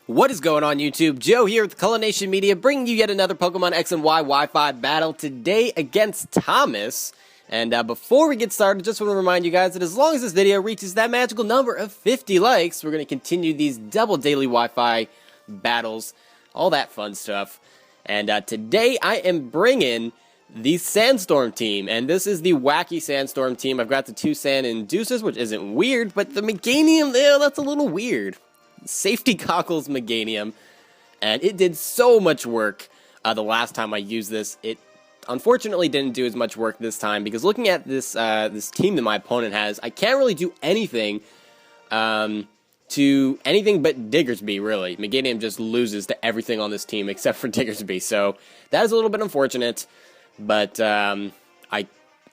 What is going on, YouTube? Joe here with Culination Media, bringing you yet another Pokemon X and Y Wi-Fi battle today against Thomas. And before we get started, just want to remind you guys that as long as this video reaches that magical number of 50 likes, we're going to continue these double daily Wi-Fi battles, all that fun stuff. And today I am bringing the Sandstorm team, and this is the wacky Sandstorm team. I've got the two Sand Inducers, which isn't weird, but the Meganium there, that's a little weird. Safety Goggles Meganium, and it did so much work the last time I used this. It unfortunately didn't do as much work this time, because looking at this this team that my opponent has, I can't really do anything to anything but Diggersby, really. Meganium just loses to everything on this team except for Diggersby, so that is a little bit unfortunate, but I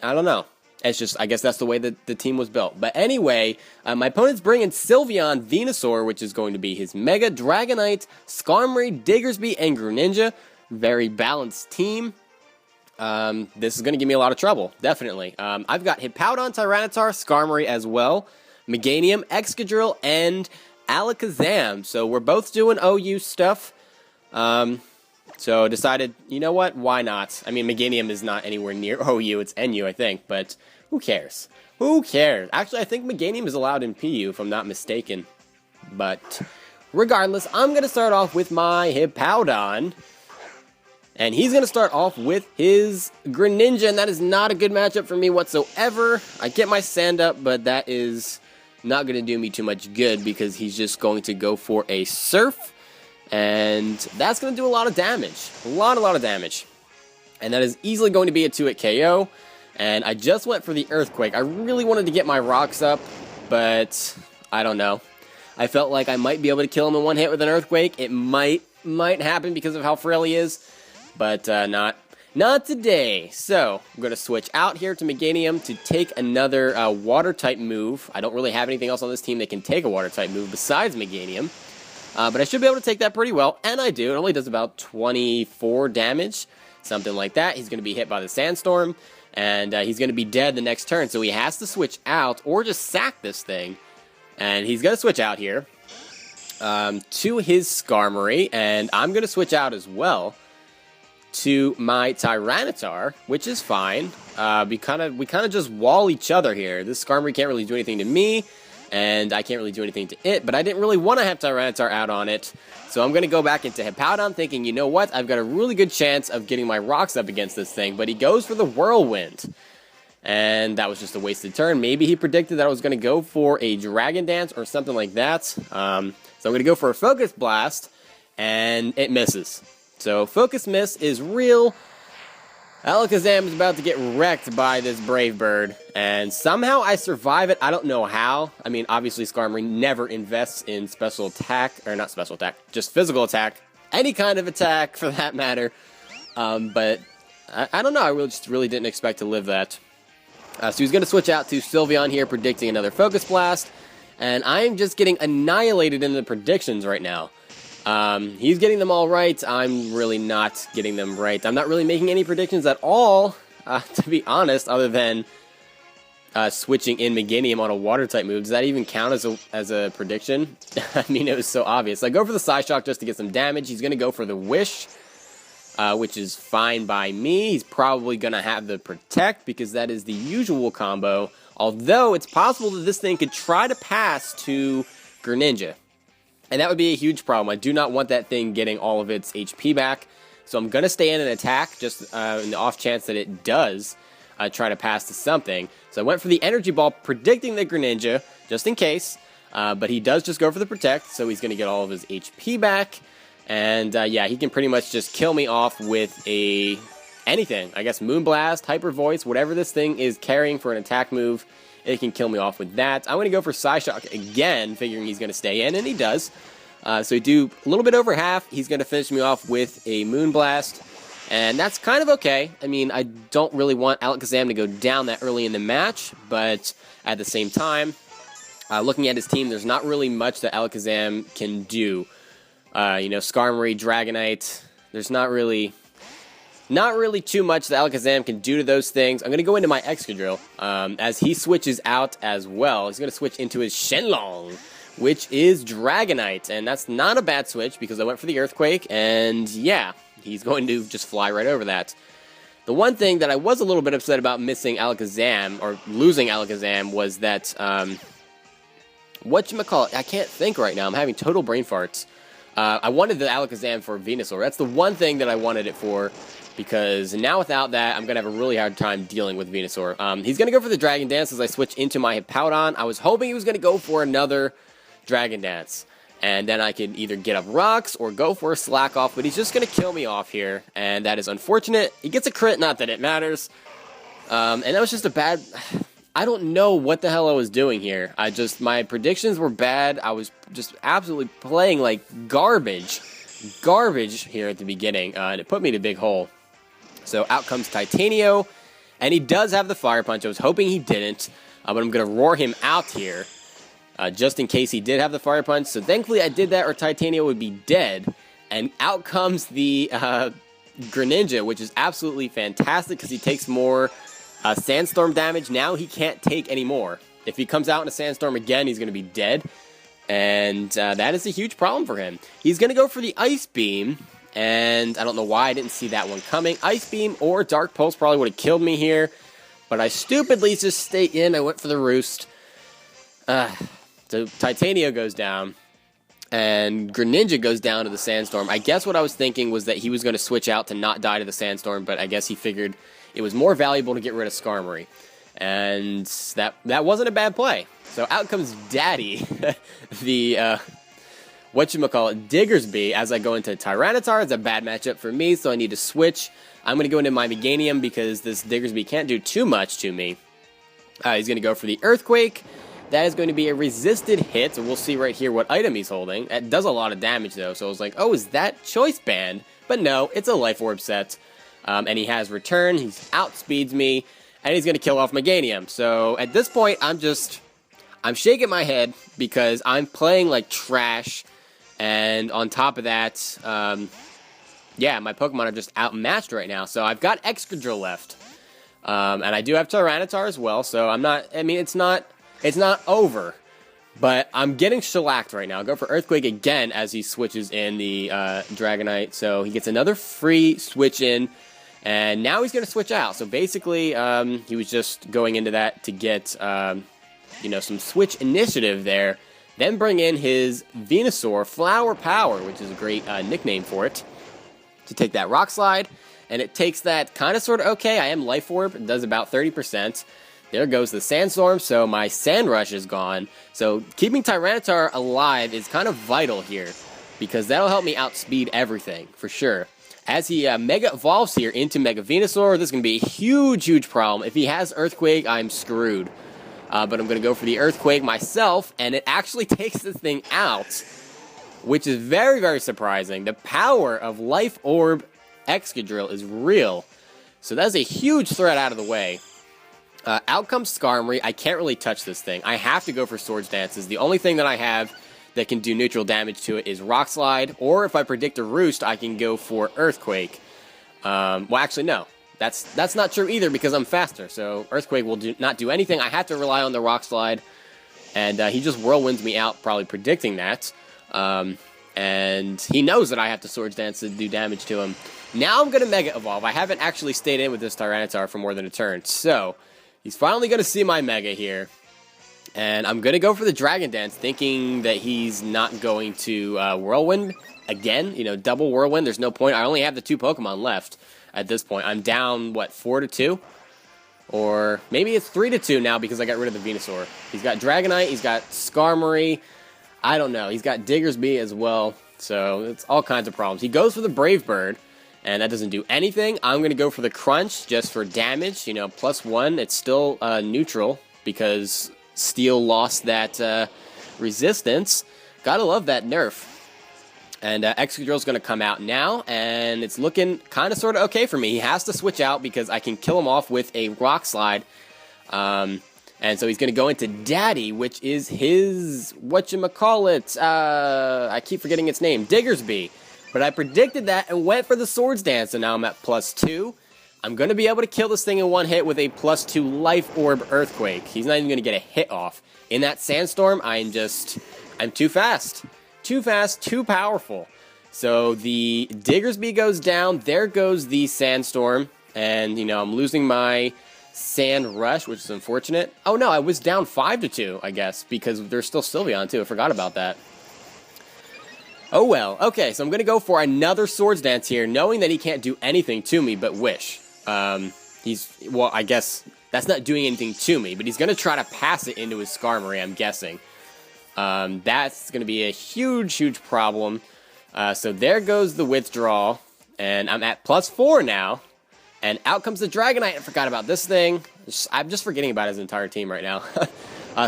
don't know. It's just, I guess that's the way that the team was built. But anyway, my opponent's bringing Sylveon Venusaur, which is going to be his Mega Dragonite, Skarmory, Diggersby, and Greninja. Very balanced team. This is going to give me a lot of trouble, definitely. I've got Hippowdon, Tyranitar, Skarmory as well, Meganium, Excadrill, and Alakazam. So we're both doing OU stuff. So decided, you know what, why not? I mean, Meganium is not anywhere near OU, it's NU, I think, but who cares? Who cares? Actually, I think Meganium is allowed in PU, if I'm not mistaken. But regardless, I'm going to start off with my Hippowdon, and he's going to start off with his Greninja, and that is not a good matchup for me whatsoever. I get my Sand up, but that is not going to do me too much good, because he's just going to go for a Surf. And that's going to do a lot of damage. A lot of damage. And that is easily going to be a 2-hit KO. And I just went for the Earthquake. I really wanted to get my rocks up, but I don't know. I felt like I might be able to kill him in one hit with an Earthquake. It might happen because of how frail he is, but not today. So I'm going to switch out here to Meganium to take another Water-type move. I don't really have anything else on this team that can take a Water-type move besides Meganium. But I should be able to take that pretty well, and I do. It only does about 24 damage, something like that. He's going to be hit by the Sandstorm, and he's going to be dead the next turn, so he has to switch out or just sack this thing. And he's going to switch out here to his Skarmory, and I'm going to switch out as well to my Tyranitar, which is fine. We kind of just wall each other here. This Skarmory can't really do anything to me, and I can't really do anything to it, but I didn't really want to have Tyranitar out on it, so I'm going to go back into Hippowdon thinking, you know what, I've got a really good chance of getting my rocks up against this thing, but he goes for the Whirlwind, and that was just a wasted turn. Maybe he predicted that I was going to go for a Dragon Dance or something like that, so I'm going to go for a Focus Blast, and it misses. So Focus Miss is real. Alakazam is about to get wrecked by this Brave Bird, and somehow I survive it. I don't know how. I mean, obviously Skarmory never invests in special attack, or not special attack, just physical attack. Any kind of attack, for that matter. But I don't know. I really didn't expect to live that. So he's going to switch out to Sylveon here, predicting another Focus Blast, and I'm just getting annihilated in the predictions right now. He's getting them all right. I'm really not getting them right. I'm not really making any predictions at all, to be honest, other than switching in Meganium on a Water-type move. Does that even count as a prediction? I mean, it was so obvious. I go for the Psyshock just to get some damage. He's going to go for the Wish, which is fine by me. He's probably going to have the Protect, because that is the usual combo, although it's possible that this thing could try to pass to Greninja. And that would be a huge problem. I do not want that thing getting all of its HP back. So I'm going to stay in an attack, just in the off chance that it does try to pass to something. So I went for the Energy Ball, predicting the Greninja, just in case. But he does just go for the Protect, so he's going to get all of his HP back. And yeah, he can pretty much just kill me off with anything. I guess Moonblast, Hyper Voice, whatever this thing is carrying for an attack move. It can kill me off with that. I'm going to go for Psyshock again, figuring he's going to stay in, and he does. So we do a little bit over half. He's going to finish me off with a Moonblast, and that's kind of okay. I mean, I don't really want Alakazam to go down that early in the match, but at the same time, looking at his team, there's not really much that Alakazam can do. You know, Skarmory, Dragonite, there's not really too much that Alakazam can do to those things. I'm going to go into my Excadrill as he switches out as well. He's going to switch into his Shenlong, which is Dragonite. And that's not a bad switch because I went for the Earthquake, and yeah, he's going to just fly right over that. The one thing that I was a little bit upset about missing Alakazam, or losing Alakazam, was that, whatchamacallit, I can't think right now, I'm having total brain farts. I wanted the Alakazam for Venusaur. That's the one thing that I wanted it for, because now without that, I'm going to have a really hard time dealing with Venusaur. He's going to go for the Dragon Dance as I switch into my Hippowdon. I was hoping he was going to go for another Dragon Dance, and then I could either get up rocks or go for a Slack Off, but he's just going to kill me off here, and that is unfortunate. He gets a crit, not that it matters, and that was just a bad... I don't know what the hell I was doing here. My predictions were bad. I was just absolutely playing like garbage here at the beginning, and it put me in a big hole. So out comes Titanio, and he does have the Fire Punch. I was hoping he didn't, but I'm going to roar him out here, just in case he did have the Fire Punch. So thankfully I did that, or Titanio would be dead. And out comes the Greninja, which is absolutely fantastic because he takes more Sandstorm damage. Now he can't take any more. If he comes out in a Sandstorm again, he's going to be dead. And that is a huge problem for him. He's going to go for the Ice Beam. And I don't know why I didn't see that one coming. Ice Beam or Dark Pulse probably would have killed me here. But I stupidly just stayed in. I went for the Roost. So Titanio goes down. And Greninja goes down to the Sandstorm. I guess what I was thinking was that he was going to switch out to not die to the Sandstorm. But I guess he figured it was more valuable to get rid of Skarmory. And that wasn't a bad play. So out comes Daddy, the, Diggersby, as I go into Tyranitar. It's a bad matchup for me, so I need to switch. I'm going to go into my Meganium because this Diggersby can't do too much to me. He's going to go for the Earthquake. That is going to be a resisted hit, so we'll see right here what item he's holding. It does a lot of damage, though, so I was like, oh, is that Choice Band? But no, it's a Life Orb set. And he has Return, he outspeeds me, and he's going to kill off Meganium. So at this point, I'm shaking my head because I'm playing like trash. And on top of that, yeah, my Pokemon are just outmatched right now. So I've got Excadrill left. And I do have Tyranitar as well, so it's not over. But I'm getting shellacked right now. I'll go for Earthquake again as he switches in the Dragonite. So he gets another free switch in. And now he's going to switch out. So basically, he was just going into that to get, some switch initiative there. Then bring in his Venusaur Flower Power, which is a great nickname for it, to take that Rock Slide. And it takes that kind of sort of okay. I am Life Orb. It does about 30%. There goes the Sandstorm, so my Sand Rush is gone. So keeping Tyranitar alive is kind of vital here, because that'll help me outspeed everything, for sure. As he Mega Evolves here into Mega Venusaur, this is going to be a huge, huge problem. If he has Earthquake, I'm screwed. But I'm going to go for the Earthquake myself, and it actually takes this thing out, which is very, very surprising. The power of Life Orb Excadrill is real. So that's a huge threat out of the way. Out comes Skarmory. I can't really touch this thing. I have to go for Swords Dances. The only thing that I have that can do neutral damage to it is Rock Slide, or if I predict a Roost, I can go for Earthquake. Well, actually, no. That's not true either because I'm faster, so Earthquake will not do anything. I have to rely on the Rock Slide, and he just Whirlwinds me out, probably predicting that. And he knows that I have to Swords Dance to do damage to him. Now I'm going to Mega Evolve. I haven't actually stayed in with this Tyranitar for more than a turn, so he's finally going to see my Mega here. And I'm going to go for the Dragon Dance, thinking that he's not going to Whirlwind again. Double Whirlwind. There's no point. I only have the 2 Pokemon left at this point. I'm down, 4-2? Or maybe it's 3-2 now because I got rid of the Venusaur. He's got Dragonite. He's got Skarmory. I don't know. He's got Diggersby as well. So it's all kinds of problems. He goes for the Brave Bird, and that doesn't do anything. I'm going to go for the Crunch just for damage. +1. It's still neutral because Steel lost that resistance. Gotta love that nerf. And Excadrill's going to come out now, and it's looking kind of sort of okay for me. He has to switch out because I can kill him off with a Rock Slide. And so he's going to go into Daddy, which is his, I keep forgetting its name, Diggersby. But I predicted that and went for the Swords Dance, and now I'm at +2. I'm going to be able to kill this thing in one hit with a +2 Life Orb Earthquake. He's not even going to get a hit off. In that Sandstorm, I'm just I'm too fast. Too fast, too powerful. So the Diggersby goes down. There goes the Sandstorm. And, you know, I'm losing my Sand Rush, which is unfortunate. Oh, no, I was down 5-2, I guess, because there's still Sylveon, too. I forgot about that. Oh, well. Okay, so I'm going to go for another Swords Dance here, knowing that he can't do anything to me but Wish. Well, I guess that's not doing anything to me, but he's going to try to pass it into his Skarmory, I'm guessing. That's going to be a huge, huge problem. So there goes the withdrawal, and I'm at +4 now, and out comes the Dragonite. I forgot about this thing. I'm just forgetting about his entire team right now.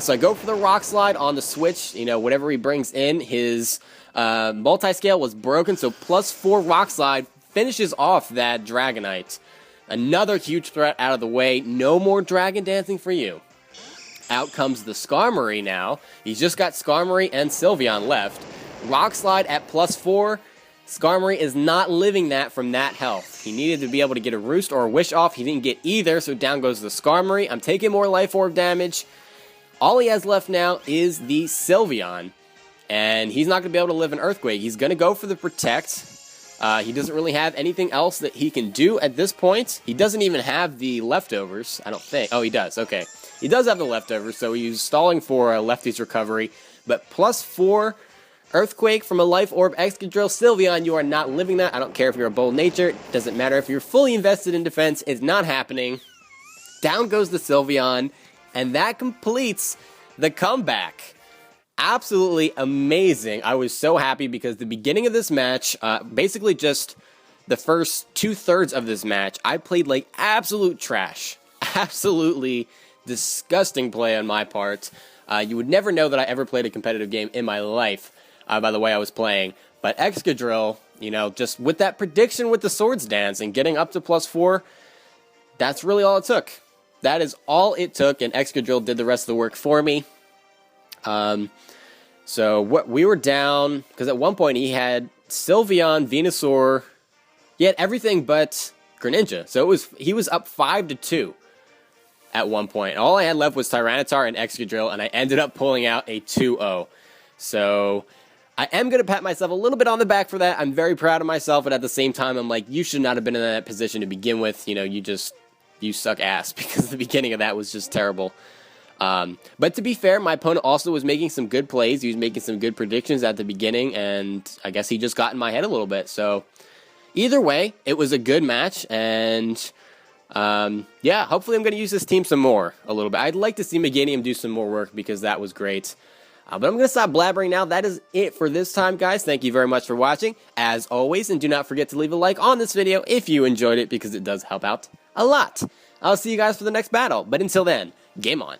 So I go for the Rock Slide on the switch. You know, whatever he brings in, his multi-scale was broken, so +4 Rock Slide finishes off that Dragonite. Another huge threat out of the way. No more Dragon Dancing for you. Out comes the Skarmory now. He's just got Skarmory and Sylveon left. Rock Slide at +4. Skarmory is not living that from that health. He needed to be able to get a Roost or a Wish off. He didn't get either, so down goes the Skarmory. I'm taking more Life Orb damage. All he has left now is the Sylveon. And he's not going to be able to live an Earthquake. He's going to go for the Protect. He doesn't really have anything else that he can do at this point. He doesn't even have the leftovers, I don't think. Oh, he does. Okay. He does have the leftovers, so he's stalling for a Lefty's recovery. But +4 Earthquake from a Life Orb Excadrill Sylveon, you are not living that. I don't care if you're a bold nature. It doesn't matter if you're fully invested in defense. It's not happening. Down goes the Sylveon, and that completes the comeback. Absolutely amazing. I was so happy because the beginning of this match, basically just the first 2/3 of this match, I played like absolute trash. Absolutely disgusting play on my part. You would never know that I ever played a competitive game in my life by the way I was playing. But Excadrill, you know, just with that prediction with the Swords Dance and getting up to +4, that's really all it took. That is all it took, and Excadrill did the rest of the work for me. So what we were down, because at one point he had Sylveon, Venusaur, he had everything but Greninja. So he was up 5-2 at one point. All I had left was Tyranitar and Excadrill, and I ended up pulling out a 2-0. So I am going to pat myself a little bit on the back for that. I'm very proud of myself, but at the same time, I'm like, you should not have been in that position to begin with. You know, you suck ass, because the beginning of that was just terrible. But to be fair, my opponent also was making some good plays. He was making some good predictions at the beginning, and I guess he just got in my head a little bit. So either way, it was a good match, and yeah, hopefully I'm going to use this team some more a little bit. I'd like to see Meganium do some more work, because that was great. But I'm going to stop blabbering now. That is it for this time, guys. Thank you very much for watching, as always, and do not forget to leave a like on this video if you enjoyed it, because it does help out a lot. I'll see you guys for the next battle, but until then, game on.